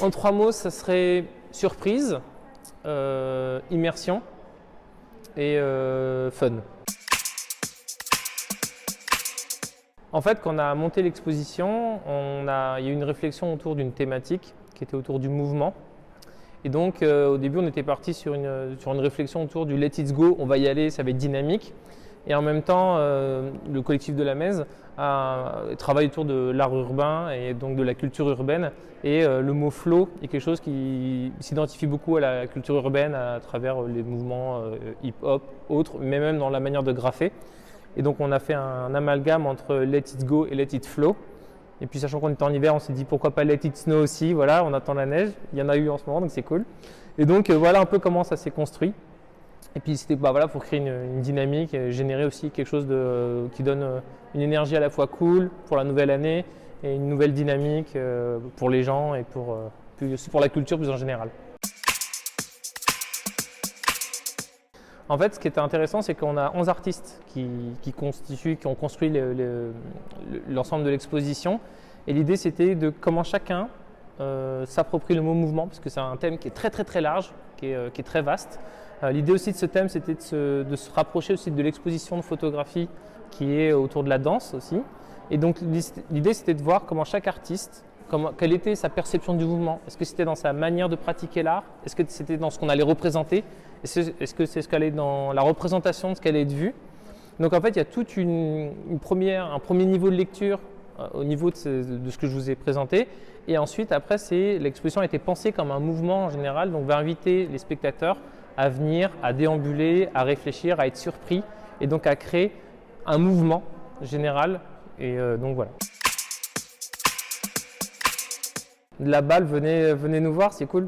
En 3 mots, ça serait surprise, immersion et fun. En fait, quand on a monté l'exposition, il y a eu une réflexion autour d'une thématique qui était autour du mouvement. Et donc, au début, on était parti sur une réflexion autour du Let It Go, on va y aller, ça va être dynamique. Et en même temps, le collectif de la Mèze travaille autour de l'art urbain et donc de la culture urbaine. Et le mot flow est quelque chose qui s'identifie beaucoup à la culture urbaine à travers les mouvements hip-hop, autres, mais même dans la manière de graffer. Et donc, on a fait un amalgame entre Let It Go et Let It Flow. Et puis, sachant qu'on était en hiver, on s'est dit pourquoi pas Let It Snow aussi. Voilà, on attend la neige. Il y en a eu en ce moment, donc c'est cool. Et donc, voilà un peu comment ça s'est construit. Et puis c'était voilà, pour créer une dynamique et générer aussi quelque chose qui donne une énergie à la fois cool pour la nouvelle année et une nouvelle dynamique pour les gens et puis aussi pour la culture plus en général. En fait, ce qui était intéressant, c'est qu'on a 11 artistes qui ont construit l'ensemble de l'exposition. Et l'idée, c'était de comment chacun s'approprie le mot mouvement, parce que c'est un thème qui est très très très large, qui est très vaste. L'idée aussi de ce thème, c'était de se rapprocher aussi de l'exposition de photographie qui est autour de la danse aussi. Et donc l'idée, c'était de voir comment chaque artiste, quelle était sa perception du mouvement. Est-ce que c'était dans sa manière de pratiquer l'art? Est-ce que c'était dans ce qu'on allait représenter? Est-ce que c'est ce qu'elle est dans la représentation de ce qu'elle est de vue? Donc en fait, il y a tout un premier niveau de lecture au niveau de ce que je vous ai présenté. Et ensuite, après, l'exposition a été pensée comme un mouvement en général, donc va inviter les spectateurs à venir, à déambuler, à réfléchir, à être surpris et donc à créer un mouvement général. Et donc voilà. De la balle, venez nous voir, c'est cool.